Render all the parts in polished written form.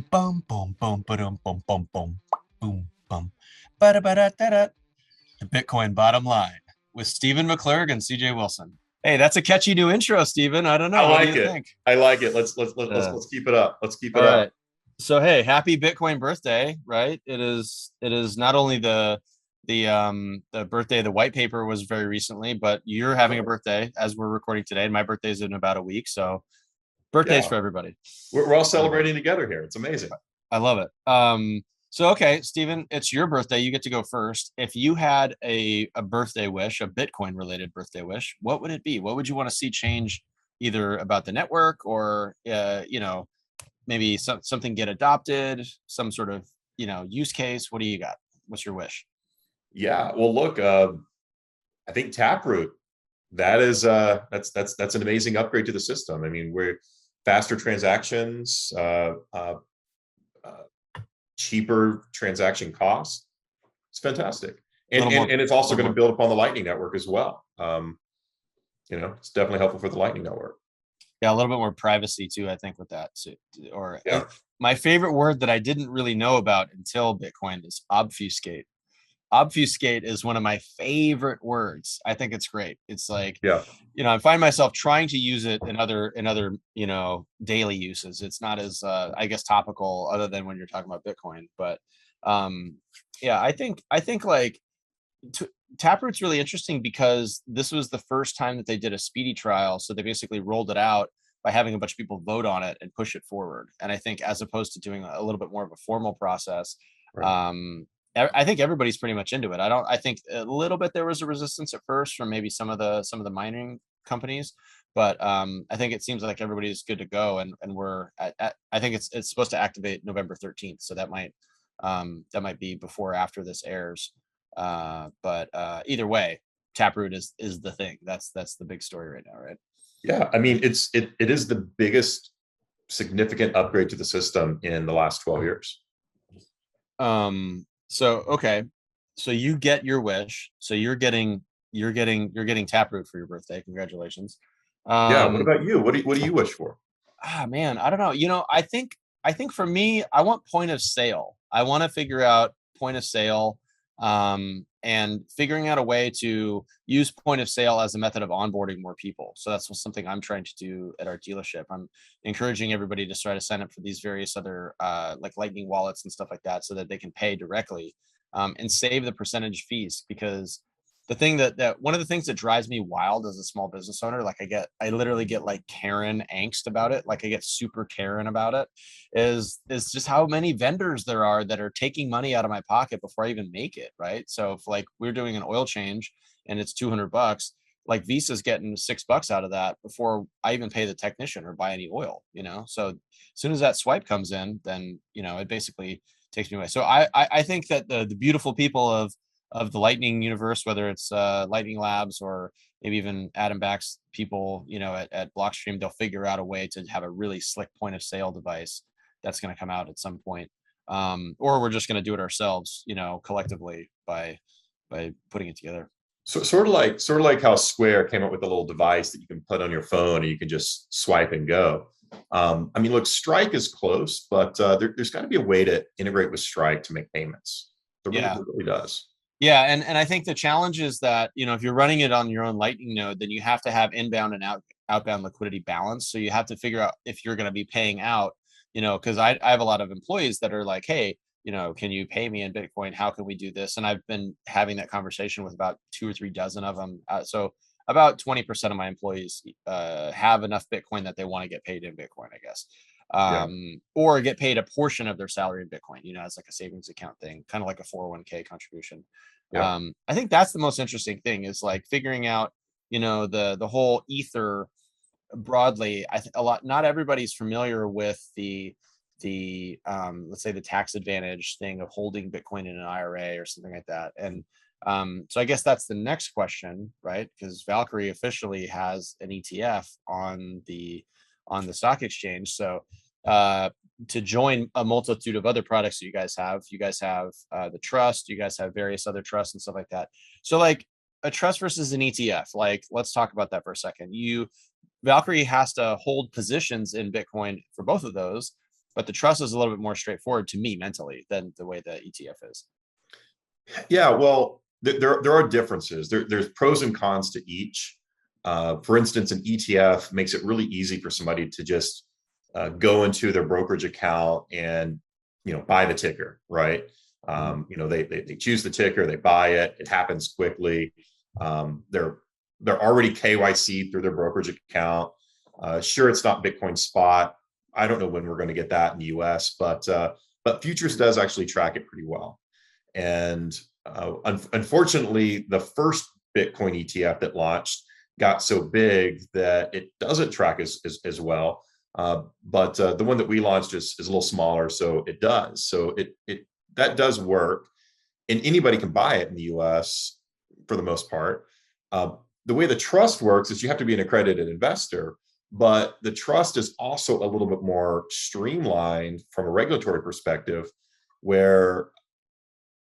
bum bum bum ba-dum bum bum bum boom bum ba-da-ba-da-da-da. The Bitcoin Bottom Line with Steven McClurg and CJ Wilson. Hey, that's a catchy new intro, Steven. I don't I know. What do like you it. think? I like it. Let's Uh, let's keep it up. Let's keep all it up. right. So hey, happy Bitcoin birthday, right? It is not only the birthday, the white paper was very recently, but you're having a birthday as we're recording today. And my birthday's in about a week. So birthdays Yeah, for everybody. we're all Everybody. celebrating together here. It's amazing. I love it. So okay, Steven, it's your birthday. You get to go first. If you had a birthday wish, a Bitcoin related birthday wish, what would it be? What would you want to see change either about the network or maybe something get adopted, some sort of, use case? What do you got? What's your wish? Yeah. Well, look, I think Taproot. That's an amazing upgrade to the system. I mean, we're faster transactions, uh, cheaper transaction costs. It's fantastic, A and little and more, and it's a also little going to more. build upon the Lightning Network as well. It's definitely helpful for the Lightning Network. Yeah, a little bit more privacy too, I think, with that. So, or Yeah. my favorite word that I didn't really know about until Bitcoin is obfuscate. Obfuscate is one of my favorite words. I think it's great. It's like, Yeah. I find myself trying to use it in other, daily uses. It's not as I guess topical other than when you're talking about Bitcoin. But um yeah, I think like t- Taproot's really interesting because this was the first time that they did a speedy trial. So they basically rolled it out by having a bunch of people vote on it and push it forward. And I think as opposed to doing a little bit more of a formal process, Right. I think everybody's pretty much into it. I think a little bit there was a resistance at first from maybe some of the mining companies, but I think it seems like everybody's good to go, and we're I think it's supposed to activate November 13th, so that might be before or after this airs. But either way, Taproot is the thing. That's the big story right now, right? Yeah. I mean, it is the biggest significant upgrade to the system in the last 12 years. So okay, so you get your wish. So you're getting Taproot for your birthday. Congratulations. Yeah. What Um, about you? What do you wish for? man, I don't know. I think for me, I want point of sale. I want to figure out point of sale, and figuring out a way to use point of sale as a method of onboarding more people. So that's something I'm trying to do at our dealership. I'm encouraging everybody to try to sign up for these various other like Lightning wallets and stuff like that, so that they can pay directly, and save the percentage fees. Because the thing that one of the things that drives me wild as a small business owner, like I literally get like Karen angst about it, like I get super Karen about it, is just how many vendors there are that are taking money out of my pocket before I even make it, right? So if like we're doing an oil change and it's $200, like Visa's getting $6 out of that before I even pay the technician or buy any oil, so as soon as that swipe comes in, then it basically takes me away. So I think that the beautiful people of the Lightning universe, whether it's Lightning Labs or maybe even Adam Back's people, at Blockstream, they'll figure out a way to have a really slick point of sale device that's going to come out at some point. Or we're just going to do it ourselves, collectively by putting it together. So sort of like how Square came up with a little device that you can put on your phone and you can just swipe and go. I mean, look, Strike is close, but there's got to be a way to integrate with Strike to make payments. Yeah. It really does. Yeah, and I think the challenge is that, if you're running it on your own Lightning node, then you have to have inbound and outbound liquidity balance. So you have to figure out if you're going to be paying out, because I have a lot of employees that are like, hey, can you pay me in Bitcoin? How can we do this? And I've been having that conversation with about 2 or 3 dozen of them. So about 20% of my employees have enough Bitcoin that they want to get paid in Bitcoin, I guess, Yeah. or get paid a portion of their salary in Bitcoin, as like a savings account thing, kind of like a 401k contribution. Yeah. I think that's the most interesting thing, is like figuring out, the whole ether broadly. I think a lot, not everybody's familiar with the let's say the tax advantage thing of holding Bitcoin in an IRA or something like that. And so I guess that's the next question, right? Because Valkyrie officially has an ETF on the stock exchange. So to join a multitude of other products that you guys have the trust, you guys have various other trusts and stuff like that. So like a trust versus an ETF, like let's talk about that for a second. Valkyrie has to hold positions in Bitcoin for both of those, but the trust is a little bit more straightforward to me mentally than the way the ETF is. Yeah, well, there are differences. There's pros and cons to each. For instance, an ETF makes it really easy for somebody to just go into their brokerage account and buy the ticker, right? They choose the ticker, they buy it, it happens quickly. They're already KYC through their brokerage account. Sure, it's not Bitcoin spot. I don't know when we're going to get that in the US, but futures does actually track it pretty well. And unfortunately, the first Bitcoin ETF that launched got so big that it doesn't track as well. But the one that we launched is a little smaller, so it does. So that does work, and anybody can buy it in the US for the most part. The way the trust works is you have to be an accredited investor, but the trust is also a little bit more streamlined from a regulatory perspective, where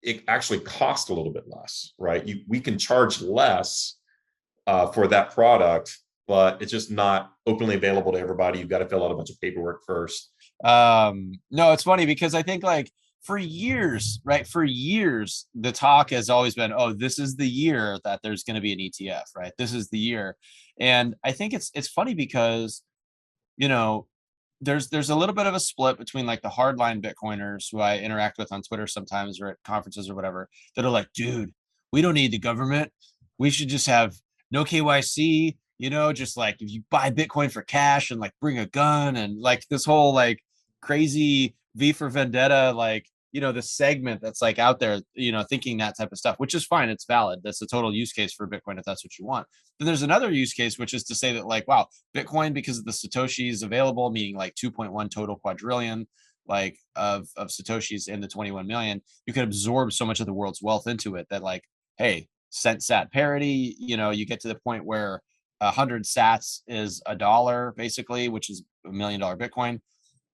it actually costs a little bit less, right? We can charge less for that product, but it's just not openly available to everybody. You've got to fill out a bunch of paperwork first. No, it's funny because I think like for years, right? For years, the talk has always been, oh, this is the year that there's going to be an ETF, right? This is the year. And I think it's funny because, there's a little bit of a split between like the hardline Bitcoiners who I interact with on Twitter sometimes or at conferences or whatever that are like, dude, we don't need the government. We should just have no KYC, just like if you buy Bitcoin for cash and like bring a gun and like this whole like crazy V for Vendetta, like, the segment that's like out there, thinking that type of stuff, which is fine. It's valid. That's a total use case for Bitcoin if that's what you want. Then there's another use case, which is to say that like, wow, Bitcoin, because of the Satoshis available, meaning like 2.1 total quadrillion, like of Satoshis in the 21 million, you could absorb so much of the world's wealth into it that like, hey, cent sat parity, you get to the point where 100 sats is $1 basically, which is $1 million Bitcoin.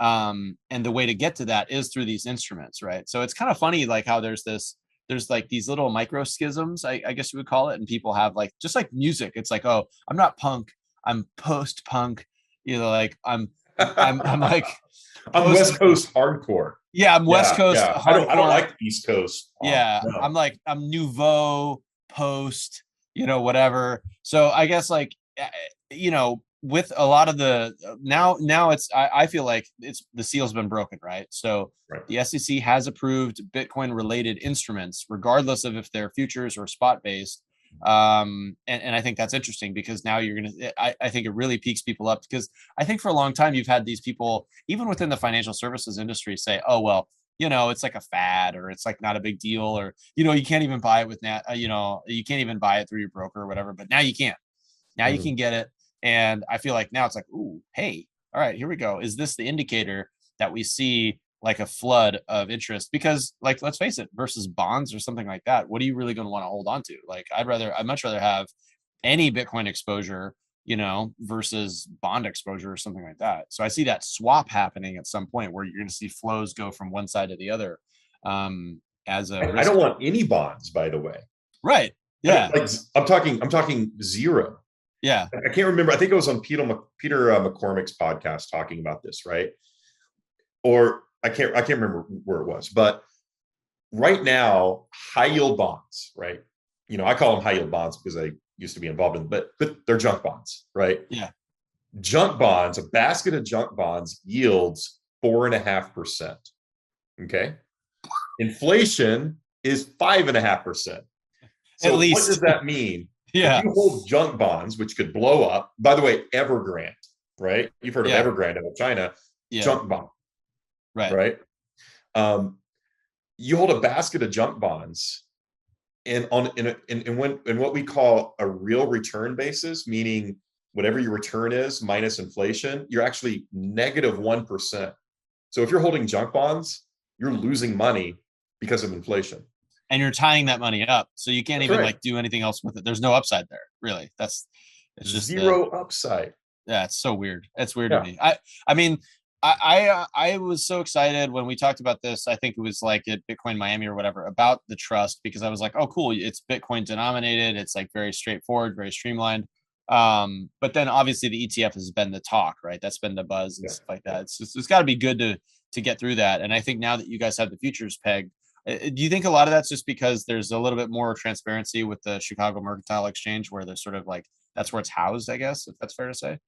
And the way to get to that is through these instruments, right? So it's kind of funny, like how there's like these little micro schisms, I guess you would call it, and people have like just like music. It's like, oh, I'm not punk, I'm post punk, like I'm like I'm West Coast hardcore. Yeah, I'm West Coast hardcore. I don't like East Coast. Yeah, no. I'm nouveau post, whatever. So I guess like, with a lot of the now it's I feel like it's the seal's been broken, right? So the SEC has approved Bitcoin related instruments regardless of if they're futures or spot based. And I think that's interesting because now I think it really piques people up, because I think for a long time you've had these people even within the financial services industry say, oh well, it's like a fad, or it's like not a big deal, or you can't even buy it with you can't even buy it through your broker or whatever, but now you can. Now you can get it. And I feel like now it's like, ooh, hey, all right, here we go. Is this the indicator that we see like a flood of interest? Because like, let's face it, versus bonds or something like that, what are you really going to want to hold on to? Like, I'd much rather have any Bitcoin exposure, versus bond exposure or something like that. So I see that swap happening at some point where you're going to see flows go from one side to the other. I don't want any bonds, by the way. Right. Yeah. I'm talking zero. Yeah. I can't remember. I think it was on Peter McCormick's podcast talking about this, right? Or I can't remember where it was, but right now, high yield bonds, right? I call them high yield bonds because I used to be involved in them, but they're junk bonds, right? Yeah. Junk bonds, a basket of junk bonds yields 4.5%. Okay. Inflation is 5.5%. So at least. What does that mean? Yeah. If you hold junk bonds, which could blow up, by the way, Evergrande, right? You've heard of Evergrande out of China, junk bond, right? You hold a basket of junk bonds, and in what we call a real return basis, meaning whatever your return is minus inflation, you're actually negative 1%. So if you're holding junk bonds, you're losing money because of inflation. And you're tying that money up, so you can't even like do anything else with it. There's no upside there, really. It's just zero upside. Yeah, it's so weird. It's weird to me. I mean, I was so excited when we talked about this. I think it was like at Bitcoin Miami or whatever, about the trust, because I was like, oh, cool, it's Bitcoin denominated. It's like very straightforward, very streamlined. But then obviously the ETF has been the talk, right? That's been the buzz and stuff like that. It's got to be good to to get through that. And I think now that you guys have the futures pegged, do you think a lot of that's just because there's a little bit more transparency with the Chicago Mercantile Exchange, where they're sort of like, that's where it's housed, I guess, if that's fair to say?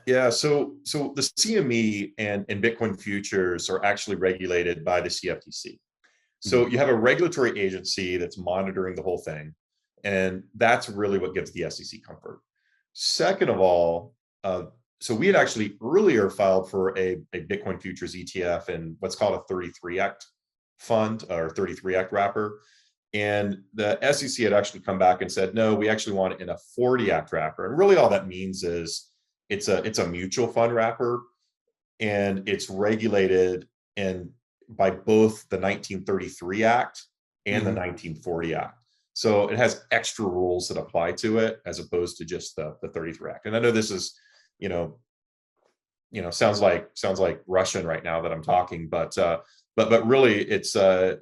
Yeah, so the CME and Bitcoin futures are actually regulated by the CFTC. So Mhm. you have a regulatory agency that's monitoring the whole thing, and that's really what gives the SEC comfort. Second of all, so we had actually earlier filed for a Bitcoin futures ETF in what's called a 33 Act fund or 33 Act wrapper. And the SEC had actually come back and said, no, we actually want it in a 40 Act wrapper. And really all that means is it's a mutual fund wrapper, and it's regulated in by both the 1933 Act and the Mhm. 1940 Act. So it has extra rules that apply to it as opposed to just the 33 Act. And I know this is, you know, sounds like Russian right now that I'm talking, but really it's for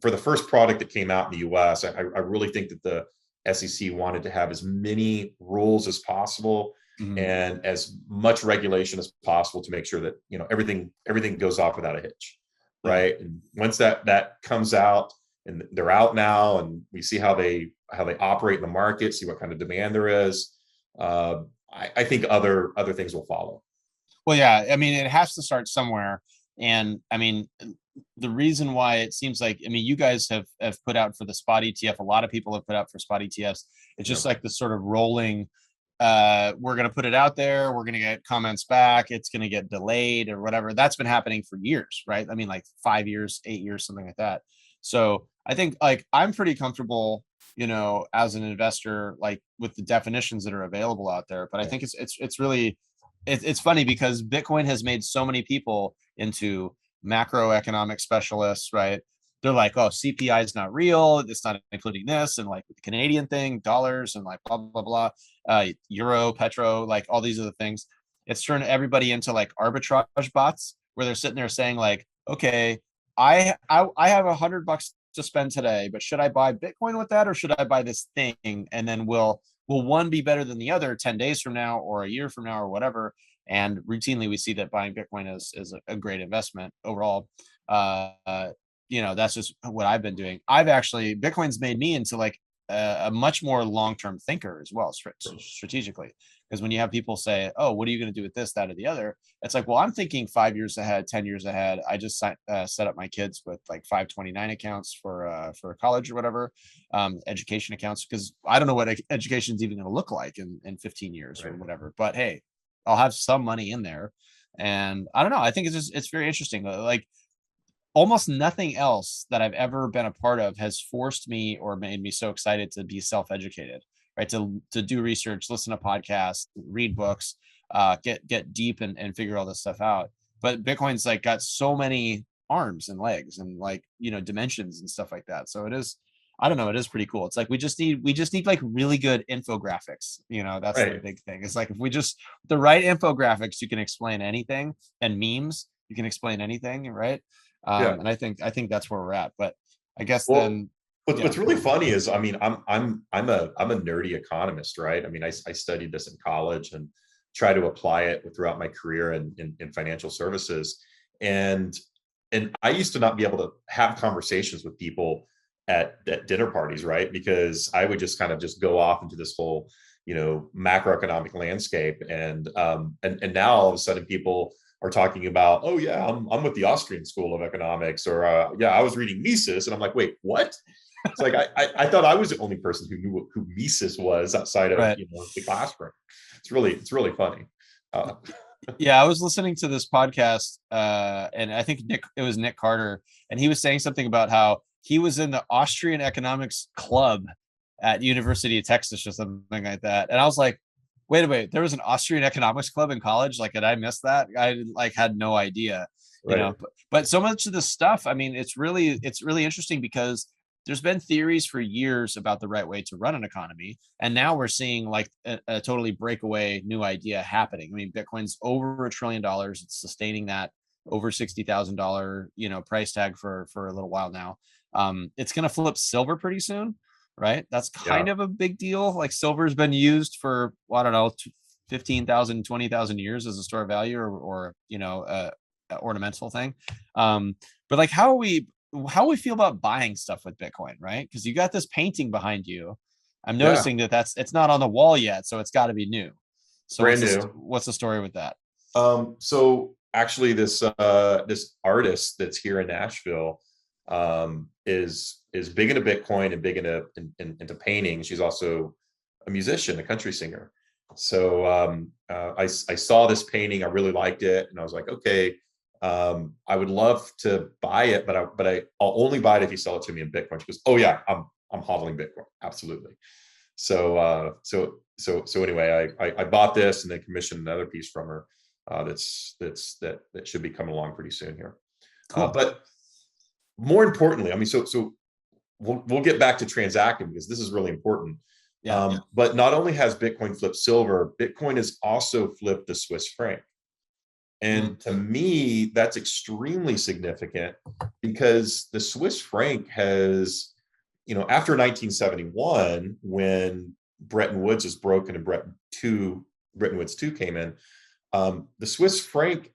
the first product that came out in the US, I really think that the SEC wanted to have as many rules as possible Mhm. and as much regulation as possible to make sure that everything goes off without a hitch, Yeah. right? And once that comes out, and they're out now, and we see how they operate in the market, see what kind of demand there is. I think other things will follow. Well, yeah, I mean, it has to start somewhere. And I mean, the reason why it seems like, I mean, you guys have put out for the spot ETF, a lot of people have put out for spot ETFs. It's just Yep. like the sort of rolling, we're going to put it out there, we're going to get comments back, it's going to get delayed or whatever. That's been happening for years, right? I mean, like 5 years, 8 years, something like that. So I think like I'm pretty comfortable, as an investor, like with the definitions that are available out there. But I Yeah. think it's really, it's funny because Bitcoin has made so many people into macroeconomic specialists, right? They're like, oh, CPI is not real. It's not including this. And like the Canadian thing, dollars and like blah, blah, blah, euro, petro, like all these other things. It's turned everybody into like arbitrage bots where they're sitting there saying like, okay, I have $100 to spend today, but should I buy Bitcoin with that or should I buy this thing? And then will one be better than the other 10 days from now or a year from now or whatever? And routinely we see that buying Bitcoin is a great investment overall. That's just what I've been doing. Bitcoin's made me into like a much more long-term thinker as well, strategically. Because when you have people say, oh, what are you going to do with this, that, or the other? It's like, well, I'm thinking 5 years ahead, 10 years ahead. I just set up my kids with like 529 accounts for college or whatever, education accounts, because I don't know what education is even going to look like in 15 years or Right. whatever. But hey, I'll have some money in there. And I don't know. I think it's very interesting. Like almost nothing else that I've ever been a part of has forced me or made me so excited to be self-educated, right? To do research, listen to podcasts, read books, get deep and figure all this stuff out. But Bitcoin's like got so many arms and legs and like, dimensions and stuff like that. So it is, I don't know, it is pretty cool. It's like we just need like really good infographics. That's the Right. big thing. It's like if we just the right infographics, you can explain anything, and memes, you can explain anything, right? Yeah. And I think that's where we're at. But I guess Well, then, what's yeah. really funny is, I mean, I'm a nerdy economist, right? I mean, I studied this in college and try to apply it throughout my career in financial services. And I used to not be able to have conversations with people at dinner parties, right? Because I would just kind of just go off into this whole, macroeconomic landscape. And now all of a sudden people are talking about, oh yeah, I'm with the Austrian School of Economics, or yeah, I was reading Mises, and I'm like, wait, what? It's like I thought I was the only person who knew who Mises was outside of Right. the classroom. It's really funny. Uh, Yeah, I was listening to this podcast, and I think it was Nick Carter, and he was saying something about how he was in the Austrian Economics Club at University of Texas or something like that. And I was like, wait, there was an Austrian Economics Club in college? Like, did I miss that? I like had no idea, right. but so much of the stuff, I mean, it's really interesting because there's been theories for years about the right way to run an economy, and now we're seeing like a totally breakaway new idea happening. I mean, Bitcoin's over $1 trillion. It's sustaining that over $60,000 price tag for a little while now. It's going to flip silver pretty soon, right? That's kind Yeah. of a big deal. Like silver's been used for, well, I don't know, 15,000, 20,000 years as a store of value, or ornamental thing. But like, how we feel about buying stuff with Bitcoin, right? Because you got this painting behind you. I'm Yeah, noticing that it's not on the wall yet, so it's got to be new. So brand new. what's the story with that? So actually, this artist that's here in Nashville is big into Bitcoin and big into painting. She's also a musician, a country singer. So I saw this painting, I really liked it, and I was like, okay, I would love to buy it, but I'll only buy it if you sell it to me in Bitcoin. She goes, oh yeah, I'm hodling Bitcoin, absolutely. So anyway, I bought this and then commissioned another piece from her that should be coming along pretty soon here. Cool. But more importantly, I mean, so we'll get back to transacting because this is really important. Yeah. But not only has Bitcoin flipped silver, Bitcoin has also flipped the Swiss franc. And to me, that's extremely significant because the Swiss franc has, after 1971, when Bretton Woods was broken and Bretton Woods 2 came in, the Swiss franc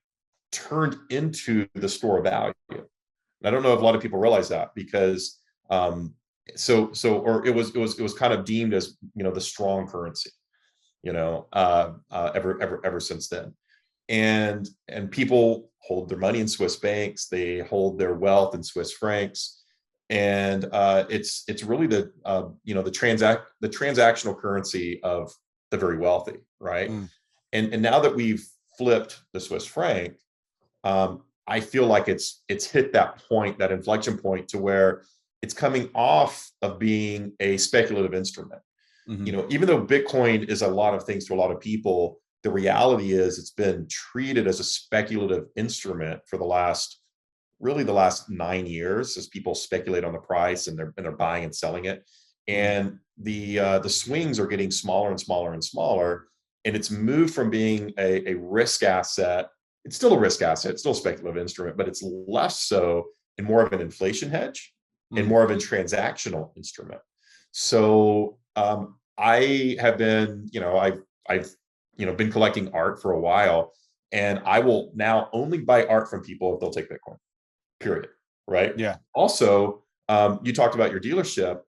turned into the store of value. And I don't know if a lot of people realize that because or it was kind of deemed as the strong currency, ever since then. And people hold their money in Swiss banks, they hold their wealth in Swiss francs, and it's really the transactional currency of the very wealthy, right? And now that we've flipped the Swiss franc, I feel like it's hit that point, that inflection point, to where it's coming off of being a speculative instrument. Even though Bitcoin is a lot of things to a lot of people, the reality is it's been treated as a speculative instrument for the last 9 years, as people speculate on the price and they're buying and selling it. And the swings are getting smaller and smaller and smaller. And it's moved from being a risk asset. It's still a risk asset, it's still a speculative instrument, but it's less so and more of an inflation hedge and more of a transactional instrument. So I have been, I've been collecting art for a while, and I will now only buy art from people if they'll take Bitcoin, period. Right. Yeah. Also, you talked about your dealership,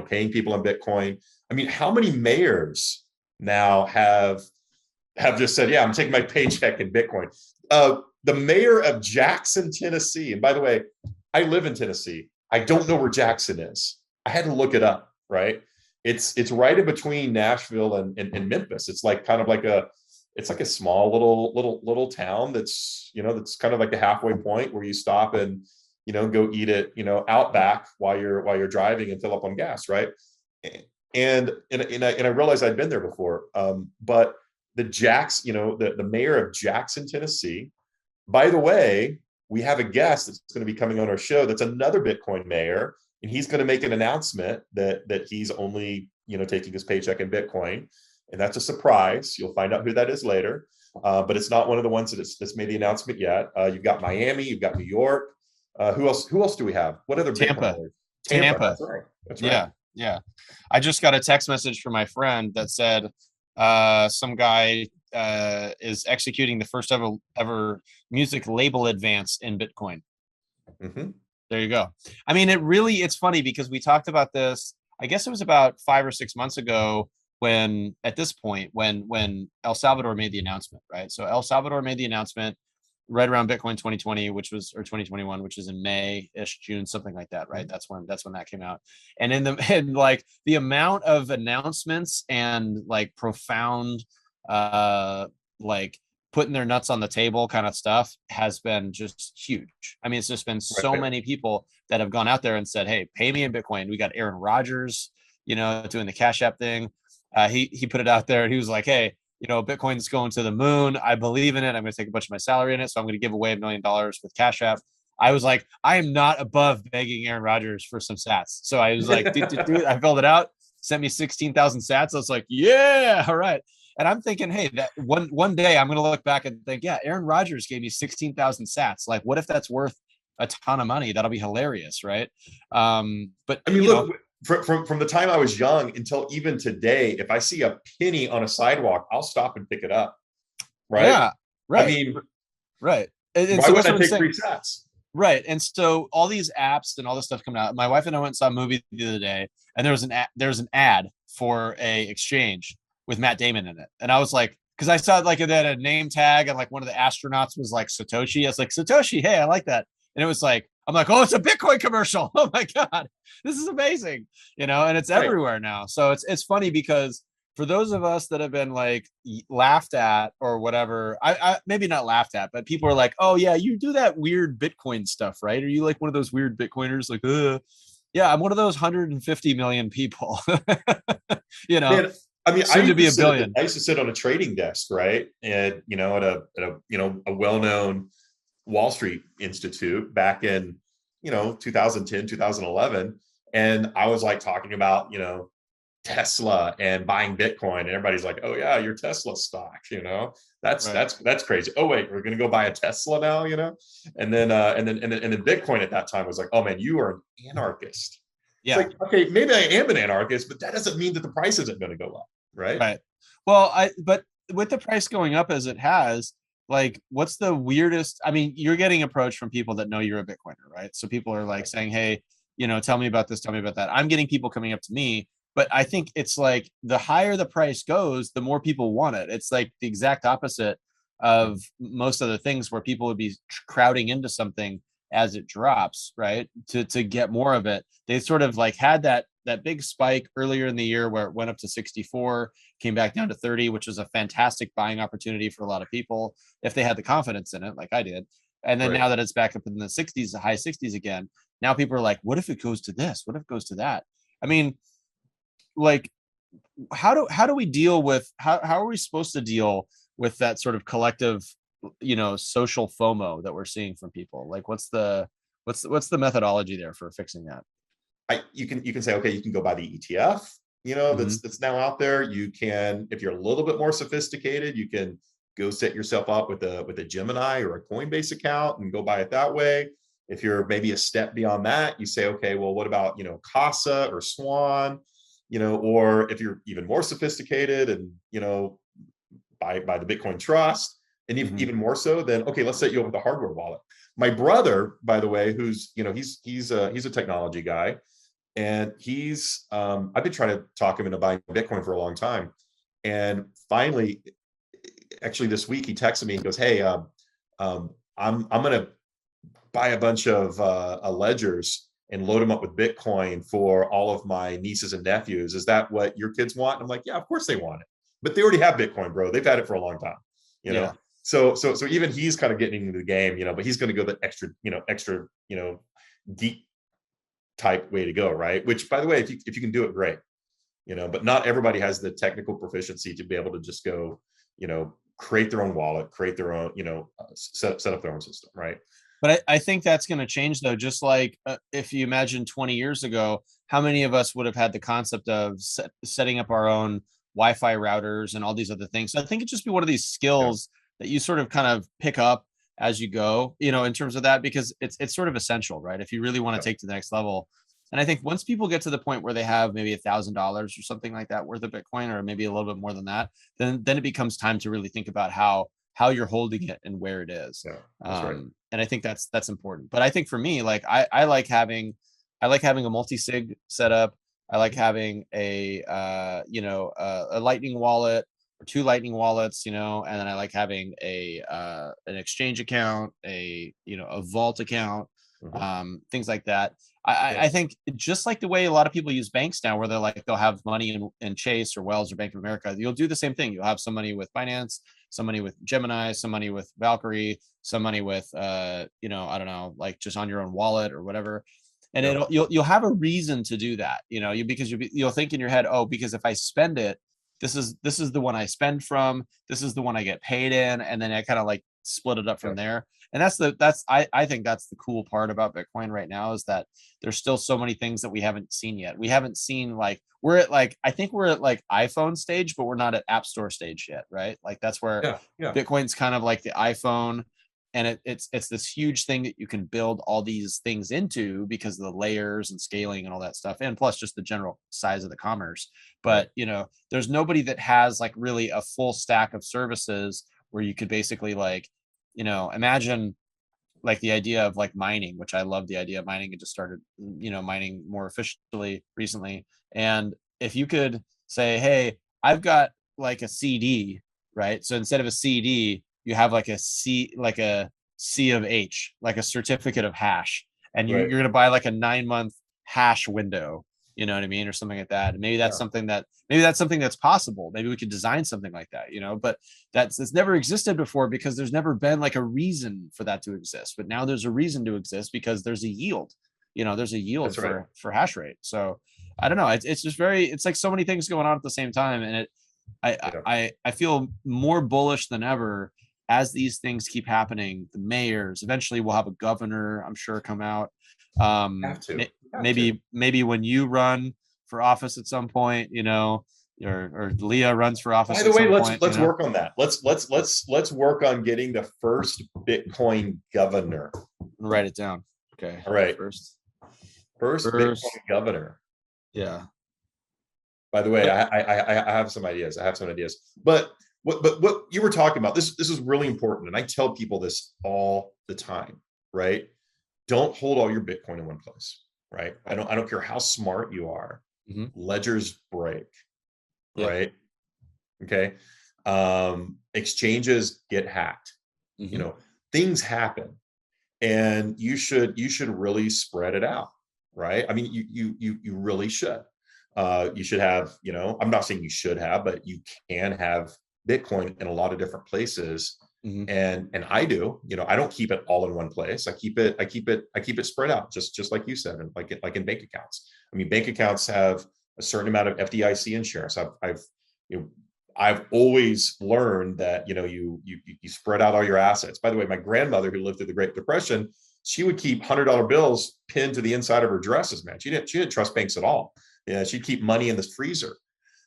paying people in Bitcoin. I mean, how many mayors now have just said, yeah, I'm taking my paycheck in Bitcoin? The mayor of Jackson, Tennessee, and by the way, I live in Tennessee. I don't know where Jackson is. I had to look it up, right? It's right in between Nashville and Memphis. It's like kind of like a small little town that's kind of like the halfway point where you stop and go eat it Outback while you're driving and fill up on gas, right? And I realized I'd been there before, but the mayor of Jackson, Tennessee. By the way, we have a guest that's going to be coming on our show that's another Bitcoin mayor, and he's going to make an announcement that he's only taking his paycheck in Bitcoin, and that's a surprise. You'll find out who that is later, but it's not one of the ones that's made the announcement yet. You've got Miami, you've got New York. Who else do we have? What other Tampa? Bitcoin? Tampa. That's right. That's right. Yeah. I just got a text message from my friend that said some guy is executing the first ever music label advance in Bitcoin. There you go. I mean, it's funny because we talked about this, I guess it was about 5 or 6 months ago, when El Salvador made the announcement, right? So El Salvador made the announcement right around Bitcoin 2020, or 2021, which is in May-ish, June, something like that, right? That's when that came out. And like the amount of announcements and like profound like putting their nuts on the table kind of stuff has been just huge. I mean, it's just been so many people that have gone out there and said, hey, pay me in Bitcoin. We got Aaron Rodgers, doing the Cash App thing. He put it out there and he was like, hey, Bitcoin's going to the moon. I believe in it. I'm going to take a bunch of my salary in it. So I'm going to give away $1 million with Cash App. I was like, I am not above begging Aaron Rodgers for some sats. So I was like, dude, I filled it out, sent me 16,000 sats. I was like, yeah, all right. And I'm thinking, hey, that one day I'm going to look back and think, yeah, Aaron Rodgers gave me 16,000 sats. Like, what if that's worth a ton of money? That'll be hilarious, right? But I mean, look, from the time I was young until even today, if I see a penny on a sidewalk, I'll stop and pick it up. Right. Yeah. Right. I mean, right. And Why so that's wouldn't what I I'm take saying. free sats? Right. And so all these apps and all this stuff coming out. My wife and I went and saw a movie the other day, and there's an ad for a exchange with Matt Damon in it. And I was like, because I saw like that a name tag and like one of the astronauts was like Satoshi. I was like, Satoshi, hey, I like that. And it was like, I'm like, oh, it's a Bitcoin commercial. Oh my God, this is amazing. And it's Right. everywhere now. So it's funny because for those of us that have been like laughed at or whatever, I maybe not laughed at, but people are like, oh yeah, you do that weird Bitcoin stuff, right? Are you like one of those weird Bitcoiners? Like, yeah, I'm one of those 150 million people, you know, Man, I mean, soon to be a billion. I used to sit on a trading desk, right? And at a well-known Wall Street Institute back in 2010, 2011. And I was like talking about, Tesla and buying Bitcoin, and everybody's like, "Oh yeah, your Tesla stock." That's Right. that's crazy. Oh wait, we're gonna go buy a Tesla now, and then Bitcoin at that time was like, "Oh man, you are an anarchist." It's Yeah. like, okay, maybe I am an anarchist, but that doesn't mean that the price isn't going to go up, right? Right. But with the price going up as it has, like, what's the weirdest? I mean, you're getting approached from people that know you're a Bitcoiner, right? So people are like saying, hey, tell me about this, tell me about that. I'm getting people coming up to me, but I think it's like the higher the price goes, the more people want it. It's like the exact opposite of most of the things where people would be crowding into something as it drops, right? To get more of it. They sort of like had that big spike earlier in the year where it went up to 64, came back down to 30, which was a fantastic buying opportunity for a lot of people if they had the confidence in it, like I did. And then Right. now that it's back up in the 60s, the high 60s again, now people are like, what if it goes to this? What if it goes to that? I mean, like, how do we deal with how are we supposed to deal with that sort of collective, social FOMO that we're seeing from people? Like, what's the methodology there for fixing that? You can say, okay, you can go buy the ETF, Hmm. that's now out there. You can, if you're a little bit more sophisticated, you can go set yourself up with a Gemini or a Coinbase account and go buy it that way. If you're maybe a step beyond that, you say, okay, well, what about Casa or Swan, or if you're even more sophisticated and by the Bitcoin Trust, and Hmm. even more so, then okay, let's set you up with a hardware wallet. My brother, by the way, who's he's a technology guy, and he's I've been trying to talk him into buying Bitcoin for a long time, and finally, actually this week he texted me and goes, "Hey, I'm gonna buy a bunch of ledgers and load them up with Bitcoin for all of my nieces and nephews. Is that what your kids want?" And I'm like, "Yeah, of course they want it, but they already have Bitcoin, bro. They've had it for a long time, you know." Yeah. So even he's kind of getting into the game, but he's going to go the extra, deep type way to go, right? Which, by the way, if you can do it, great, but not everybody has the technical proficiency to be able to just go, create their own wallet, create their own, set up their own system, right? But I think that's going to change, though. Just like if you imagine 20 years ago, how many of us would have had the concept of setting up our own Wi-Fi routers and all these other things? So I think it'd just be one of these Yeah, skills that you sort of kind of pick up as you go, in terms of that, because it's sort of essential, right? If you really want yeah, to take to the next level. And I think once people get to the point where they have maybe $1,000 or something like that worth of Bitcoin, or maybe a little bit more than that, then it becomes time to really think about how you're holding it and where it is. yeah. That's right. And I think that's important. But I think for me, like I like having a multi-sig setup. I like having a Lightning wallet or two Lightning wallets, and then I like having an exchange account, a vault account, Mhm. things like that. I, Yeah. I think just like the way a lot of people use banks now, where they'll have money in Chase or Wells or Bank of America, you'll do the same thing. You'll have some money with Binance, some money with Gemini, some money with Valkyrie, some money with I don't know, like just on your own wallet or whatever. And Yeah. you'll have a reason to do that, because you'll think in your head, oh, because if I spend it, this is the one I spend from, this is the one I get paid in, and then I kind of like split it up Yeah. from there. And I think that's the cool part about Bitcoin right now, is that there's still so many things that we haven't seen yet. We haven't seen, like, I think we're at like iPhone stage, but we're not at App Store stage yet, right? Like that's where Yeah. Yeah. Bitcoin's kind of like the iPhone, and it's this huge thing that you can build all these things into because of the layers and scaling and all that stuff, and plus just the general size of the commerce. Right. But there's nobody that has like really a full stack of services where you could basically like, imagine like the idea of like mining, which I love the idea of mining, and just started, mining more officially recently. And if you could say, hey, I've got like a CD, right? So instead of a CD, you have like a C of H, like a certificate of hash, and you're Right. going to buy like a 9-month hash window, you know what I mean, or something like that. And maybe that's Yeah. something that's possible. Maybe we could design something like that, but it's never existed before because there's never been like a reason for that to exist. But now there's a reason to exist because there's a yield, there's a yield That's right. for hash rate. So I don't know. It's just it's like so many things going on at the same time. And Yeah. I feel more bullish than ever as these things keep happening. The mayors, eventually we'll have a governor, I'm sure, come out. Have to. Have to. Maybe when you run for office at some point, or Leah runs for office By the at way, some point. let's work on that. Let's work on getting the first Bitcoin governor. Write it down. Okay. All right. First Bitcoin governor. Yeah. By the way, I have some ideas. But what you were talking about, this is really important, and I tell people this all the time, right? Don't hold all your Bitcoin in one place, right? I don't care how smart you are. Mm-hmm. Ledgers break, Yeah. right? Okay. Exchanges get hacked. Mm-hmm. Things happen, and you should really spread it out, right? I mean, you really should. You should have, I'm not saying you should have, but you can have Bitcoin in a lot of different places. Mm-hmm. And I do, I don't keep it all in one place. I keep it spread out, just like you said, and like in bank accounts. I mean, bank accounts have a certain amount of FDIC insurance. I've always learned that, you spread out all your assets. By the way, my grandmother, who lived through the Great Depression, she would keep $100 bills pinned to the inside of her dresses, man. She didn't trust banks at all. Yeah, she'd keep money in the freezer.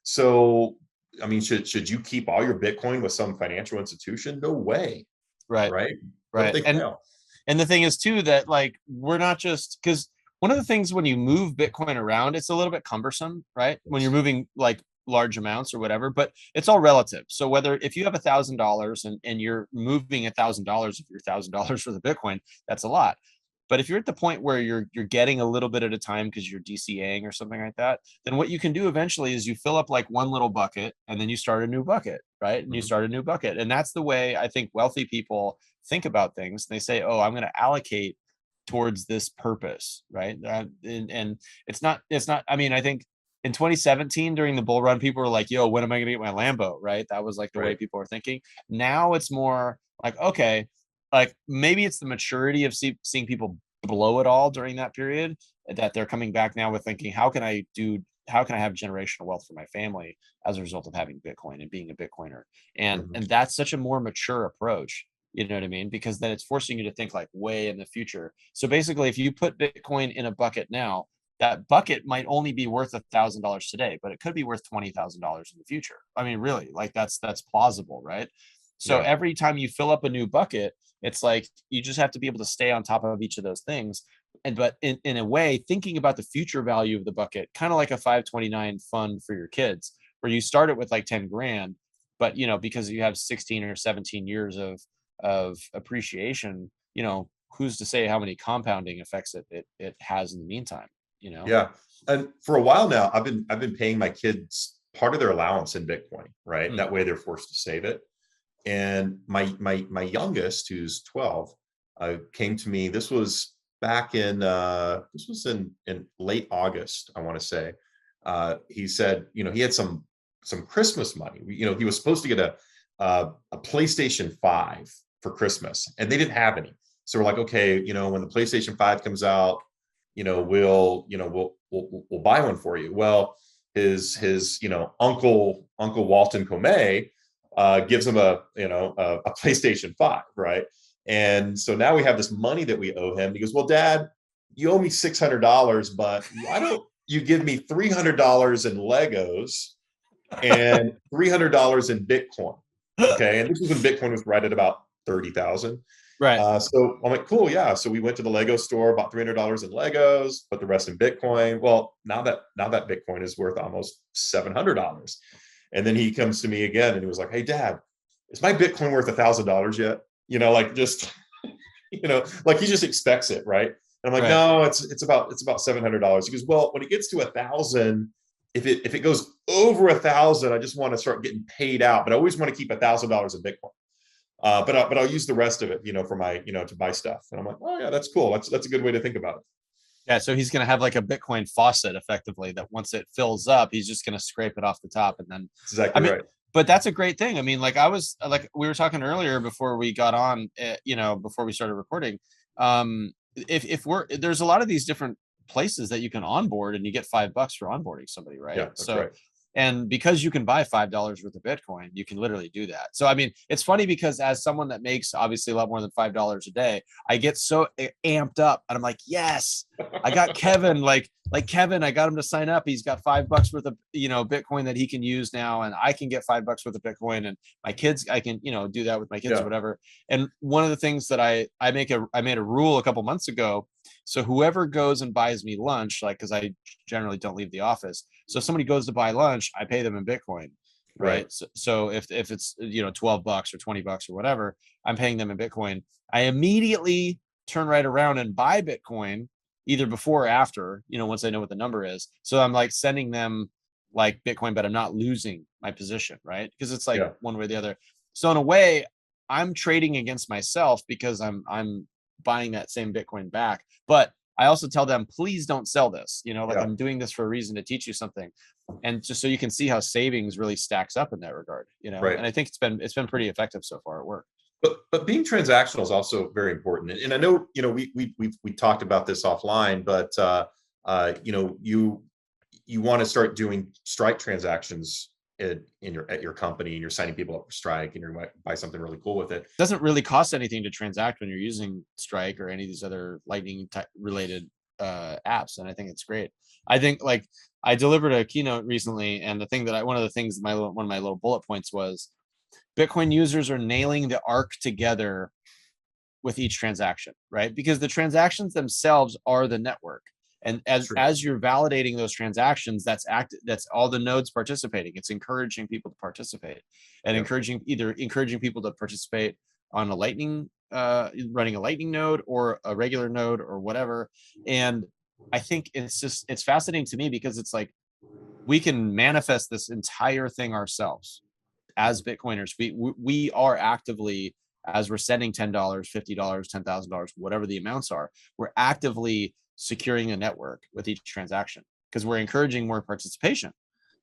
So, I mean, should you keep all your Bitcoin with some financial institution? No way. Right. Right. What if Right. they fail? And the thing is too, that like, we're not just, because one of the things when you move Bitcoin around, it's a little bit cumbersome, right? When you're moving like large amounts or whatever, but it's all relative. So if you have $1,000 and you're moving $1,000 of your $1,000 for the Bitcoin, that's a lot. But if you're at the point where you're getting a little bit at a time because you're DCAing or something like that, then what you can do eventually is you fill up like one little bucket and then you start a new bucket, right? And you start a new bucket. And that's the way I think wealthy people think about things. They say, oh, I'm going to allocate towards this purpose, right? And it's not, I mean, I think in 2017 during the bull run, people were like, yo, when am I going to get my Lambo, right? That was like the way people were thinking. Now it's more like, okay, like maybe it's the maturity of seeing people blow it all during that period that they're coming back now with thinking, how can I have generational wealth for my family as a result of having Bitcoin and being a Bitcoiner? And that's such a more mature approach. You know what I mean? Because then it's forcing you to think like way in the future. So basically, if you put Bitcoin in a bucket now, that bucket might only be worth $1,000 today, but it could be worth $20,000 in the future. I mean, really, like that's plausible, right? So every time you fill up a new bucket, it's like you just have to be able to stay on top of each of those things. But in a way, thinking about the future value of the bucket, kind of like a 529 fund for your kids, where you start it with like 10 grand, but because you have 16 or 17 years of appreciation, who's to say how many compounding effects it has in the meantime, Yeah. And for a while now, I've been paying my kids part of their allowance in Bitcoin, right? That way they're forced to save it. And my youngest, who's 12, came to me. This was back in in late August, I want to say. He said, he had some Christmas money. He was supposed to get a PlayStation 5 for Christmas, and they didn't have any. So we're like, okay, when the PlayStation 5 comes out, we'll buy one for you. Well, his uncle Walton Comey gives him a PlayStation 5, right? And so now we have this money that we owe him. He goes, well, Dad, you owe me $600, but why don't you give me $300 in Legos and $300 in Bitcoin? Okay, and this was when Bitcoin was right at about 30,000. Right. So I'm like, cool, yeah. So we went to the Lego store, bought $300 in Legos, put the rest in Bitcoin. Well, now that Bitcoin is worth almost $700. And then he comes to me again and he was like, hey, Dad, is my Bitcoin worth $1,000 yet? Like just like he just expects it, right? And I'm like, Right. no, it's about $700. He goes, well, when it gets to 1,000, if it goes over 1,000, I just want to start getting paid out, but I always want to keep $1,000 in Bitcoin. But I'll use the rest of it, for my, to buy stuff. And I'm like, oh yeah, that's cool. That's a good way to think about it. Yeah, so he's going to have like a Bitcoin faucet, effectively, that once it fills up, he's just going to scrape it off the top, and then, That's exactly right. But that's a great thing. I mean, like we were talking earlier before we got on, before we started recording. If there's a lot of these different places that you can onboard, and you get $5 for onboarding somebody, right? Yeah, that's So, right. and because you can buy $5 worth of Bitcoin, you can literally do that. So, I mean, it's funny because as someone that makes obviously a lot more than $5 a day, I get so amped up, and I'm like, yes, I got Kevin, like Kevin, I got him to sign up. He's got $5 worth of, Bitcoin that he can use now. And I can get $5 worth of Bitcoin, and my kids, I can, do that with my kids or whatever. And one of the things that I made a rule a couple months ago. So whoever goes and buys me lunch, like, cause I generally don't leave the office. So if somebody goes to buy lunch, I pay them in Bitcoin. Right. So if it's, $12 or $20 or whatever, I'm paying them in Bitcoin. I immediately turn right around and buy Bitcoin either before or after, once I know what the number is. So I'm like sending them like Bitcoin, but I'm not losing my position, right? Because it's like one way or the other. So in a way, I'm trading against myself because I'm buying that same Bitcoin back. But I also tell them, please don't sell this. I'm doing this for a reason, to teach you something. And just so you can see how savings really stacks up in that regard, Right. And I think it's been pretty effective so far at work. But being transactional is also very important. And I know, we talked about this offline, but you want to start doing strike transactions at your company, and you're signing people up for strike, and you might buy something really cool with it. It doesn't really cost anything to transact when you're using Strike or any of these other Lightning related apps, and I think it's great. I think, like, I delivered a keynote recently, and one of the things, one of my little bullet points was, Bitcoin users are nailing the arc together with each transaction, right? Because the transactions themselves are the network. And as you're validating those transactions, that's all the nodes participating. It's encouraging people to participate, and encouraging people to participate on a Lightning, running a Lightning node or a regular node or whatever. And I think it's fascinating to me, because it's like, we can manifest this entire thing ourselves as Bitcoiners. We are actively, as we're sending $10, $50, $10,000, whatever the amounts are, we're actively securing a network with each transaction, because we're encouraging more participation,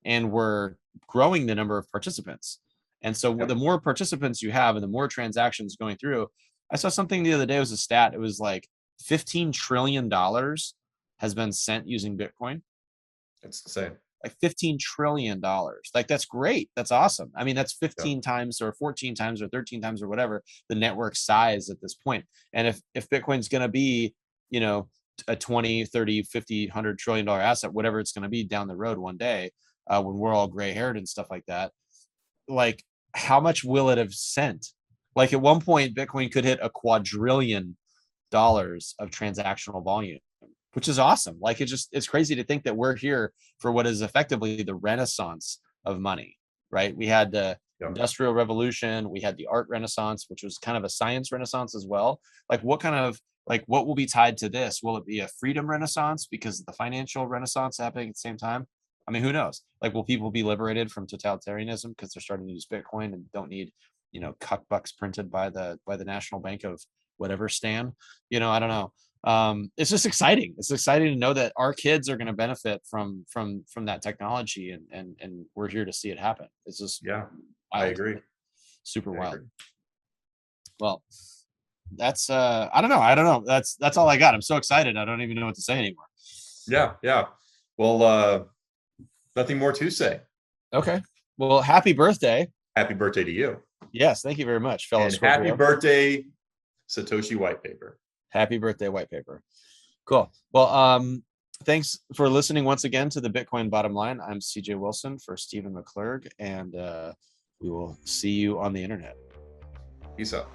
and we're growing the number of participants. And so the more participants you have, and the more transactions going through, I saw something the other day, it was a stat. It was like $15 trillion has been sent using Bitcoin. It's insane. Like $15 trillion. Like, that's great. That's awesome. I mean, that's 15 times or 14 times or 13 times or whatever the network size at this point. And if Bitcoin's going to be, a 20, 30, 50, $100 trillion asset, whatever it's going to be down the road one day, when we're all gray haired and stuff like that, like, how much will it have sent? Like, at one point, Bitcoin could hit $1 quadrillion of transactional volume, which is awesome. Like, it's crazy to think that we're here for what is effectively the renaissance of money, right? We had the Industrial Revolution, we had the art renaissance, which was kind of a science renaissance as well. Like, what will be tied to this? Will it be a freedom renaissance because of the financial renaissance happening at the same time? I mean, who knows? Like, will people be liberated from totalitarianism because they're starting to use Bitcoin and don't need, cuck bucks printed by the National Bank of whatever Stan? I don't know. It's just exciting. It's exciting to know that our kids are going to benefit from that technology, and we're here to see it happen. It's just wild. I agree. Super wild. Well, that's I don't know. That's all I got. I'm so excited. I don't even know what to say anymore. Yeah. Well, nothing more to say. Okay. Well, happy birthday. Happy birthday to you. Yes, thank you very much, fellow Scorpio. Happy birthday, Satoshi White Paper. Happy birthday, White Paper. Cool. Well, thanks for listening once again to the Bitcoin Bottom Line. I'm CJ Wilson for Steven McClurg, and we will see you on the internet. Peace out.